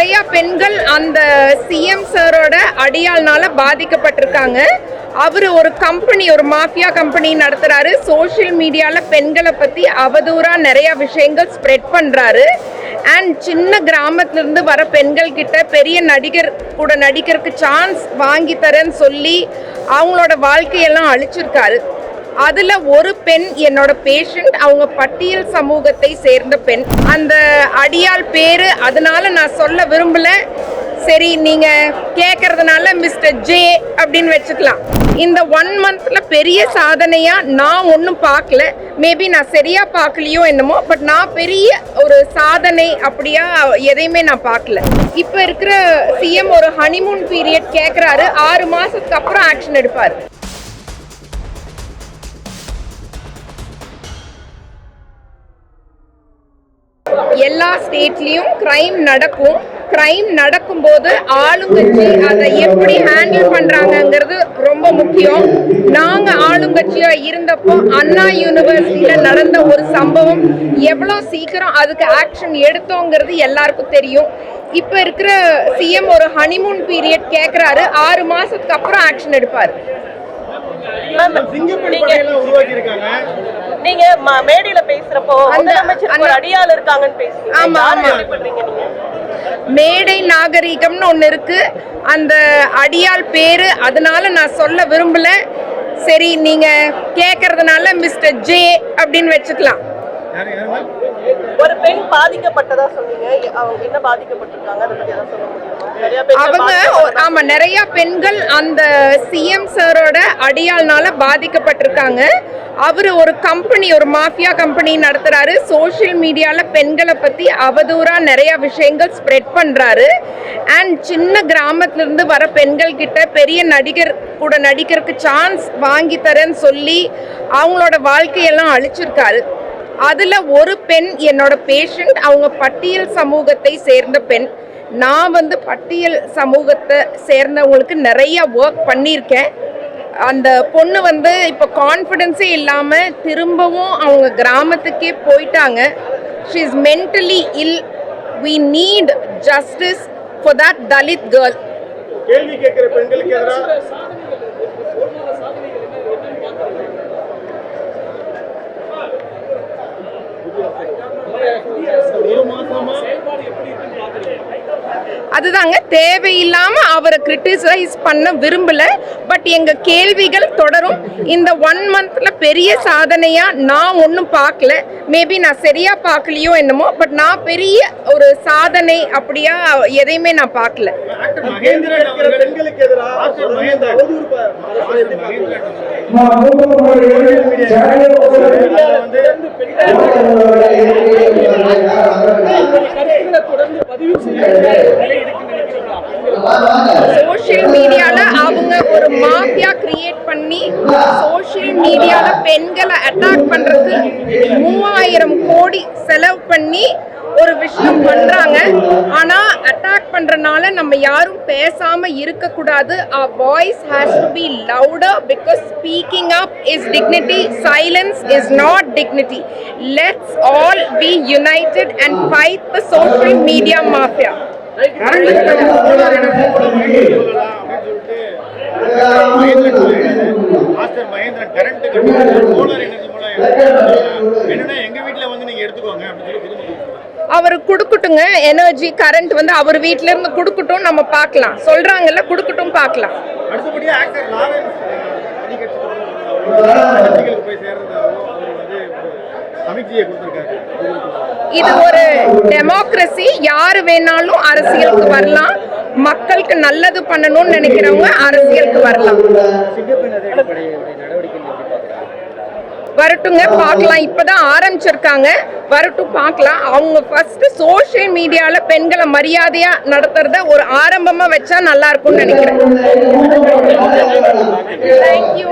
நிறைய பெண்கள் அந்த சிஎம் சாரோட அடியாள்னால பாதிக்கப்பட்டிருக்காங்க. அவர் ஒரு கம்பெனி, ஒரு மாஃபியா கம்பெனி நடத்துறாரு. சோஷியல் மீடியால பெண்களை பத்தி அவதூறா நிறைய விஷயங்கள் ஸ்ப்ரெட் பண்றாரு. அண்ட் சின்ன கிராமத்துல இருந்து வர பெண்கள் கிட்ட பெரிய நடிகர் கூட நடிக்கிறதுக்கு சான்ஸ் வாங்கி தரேன்னு சொல்லி அவங்களோட வாழ்க்கையெல்லாம் அழிச்சிருக்காரு. அதுல ஒரு பெண் என்னோட பேஷண்ட், அவங்க பட்டியல் சமூகத்தை சேர்ந்த பெண். அந்த அடியாள் பேரு அதனால நான் சொல்ல விரும்பல, சரி நீங்க கேட்கறதுனால மிஸ்டர் ஜே அப்படின்னு வச்சுக்கலாம். இந்த 1 monthல பெரிய சாதனையா நான் ஒன்றும் பார்க்கல. மேபி நான் சரியா பார்க்கலையோ என்னமோ, பட் நான் பெரிய ஒரு சாதனை அப்படியா எதையுமே நான் பார்க்கல. இப்போ இருக்கிற சிஎம் ஒரு ஹனிமூன் பீரியட் கேட்குறாரு, 6 மாசத்துக்கு அப்புறம் ஆக்ஷன் எடுப்பாரு. எல்லா ஸ்டேட்லேயும் கிரைம் நடக்கும். கிரைம் நடக்கும்போது ஆளுங்கட்சி அதை எப்படி ஹேண்டில் பண்ணுறாங்கங்கிறது ரொம்ப முக்கியம். நாங்கள் ஆளுங்கட்சியாக இருந்தப்போ அண்ணா யூனிவர்சிட்டியில் நடந்த ஒரு சம்பவம் எவ்வளோ சீக்கிரம் அதுக்கு ஆக்ஷன் எடுத்தோங்கிறது எல்லாருக்கும் தெரியும். இப்போ இருக்கிற சிஎம் ஒரு ஹனிமூன் பீரியட் கேட்குறாரு, 6 மாதத்துக்கு அப்புறம் ஆக்ஷன் எடுப்பார். நீங்க மேடையில பேசுறப்போ முதலமைச்சர் அடியாள் இருக்காங்கன்னு பேசுறீங்க. ஆமா ஆமா, மேடை நாகரீகம்னு ஒண்ணு இருக்கு. அந்த அடியாள் பேரு அதனால நான் சொல்ல விரும்பல, சரி நீங்க கேட்கறதுனால மிஸ்டர் ஜே அப்படின்னு வச்சுக்கலாம். ஒரு பெண் பாதிக்கப்பட்டதா சொன்னீங்க, அவங்க என்ன பாதிக்கப்பட்டிருக்காங்க அதை பத்தி எதாவது சொல்ல முடியுமா? அவங்க நிறைய பெண்கள் அந்த சிஎம் சாரோட அடியாள்னால பாதிக்கப்பட்டிருக்காங்க. அவர் ஒரு கம்பெனி, ஒரு மாஃபியா கம்பெனி நடத்துறாரு. சோஷியல் மீடியால பெண்களை பத்தி அவதூறா நிறைய விஷயங்கள் ஸ்ப்ரெட் பண்றாரு. அண்ட் சின்ன கிராமத்துல இருந்து வர பெண்கள் கிட்ட பெரிய நடிகர் கூட நடிக்கிறதுக்கு சான்ஸ் வாங்கி தரேன்னு சொல்லி அவங்களோட வாழ்க்கையெல்லாம் அழிச்சிருக்காரு. அதுல ஒரு பெண் என்னோட பேஷண்ட், அவங்க பட்டியல் சமூகத்தை சேர்ந்த பெண். நான் பட்டியல் சமூகத்தை சேர்ந்தவங்களுக்கு நிறைய ஒர்க் பண்ணியிருக்கேன். அந்த பொண்ணு இப்போ கான்ஃபிடென்ஸே இல்லாமல் திரும்பவும் அவங்க கிராமத்துக்கே போயிட்டாங்க. She is mentally ill. We need justice for that Dalit girl. கேள்வி கேட்கிற பெண்களுக்கு எதிராக அதுதாங்க, தேவையில்லாம அவரை கிரிட்டிசைஸ் பண்ண விரும்பல. பட் எங்க கேள்விகள் தொடரும். இந்த 1 monthல பெரிய சாதனையா நான் ஒன்றும் பார்க்கல. மேபி நான் சரியா பார்க்கலையோ என்னமோ, பட் நான் பெரிய ஒரு சாதனை அப்படியா எதையுமே நான் பார்க்கல. சோஷியல் மீடியால அவங்க ஒரு மாஃபியா கிரியேட் பண்ணி சோஷியல் மீடியால பெண்களை அட்டாக் பண்றது 3000 கோடி செலவு பண்ணி ஒரு விஷயம் பண்றாங்க. ஆனா அட்டாக் பண்றனால நம்ம யாரும் பேசாம இருக்க கூடாது. our voice has to be louder because speaking up is dignity, silence is not dignity. Let's all be united and fight the social media mafia. அவர் கொடுக்கட்டுங்க, எனர்ஜி கரண்ட் அவர் வீட்ல இருந்து கொடுக்கட்டும், நம்ம பார்க்கலாம். சொல்றாங்கல்ல, கொடுக்கட்டும், பார்க்கலாம். இது ஒரு டெமோக்ரஸி. யாரு வேணாலும் அரசியலுக்கு வரலாம். மக்களுக்கு நல்லது பண்ணணும்னு நினைக்கிறவங்க அரசியலுக்கு வரலாம். வரட்டுங்க, பார்க்கலாம். இப்பதான் ஆரம்பிச்சிருக்காங்க, வரட்டும், பார்க்கலாம். அவங்க ஃபர்ஸ்ட் சோஷியல் மீடியால பெண்களை மரியாதையா நடத்துறத ஒரு ஆரம்பமா வச்சா நல்லா இருக்கும்னு நினைக்கிறேன். தேங்க்யூ.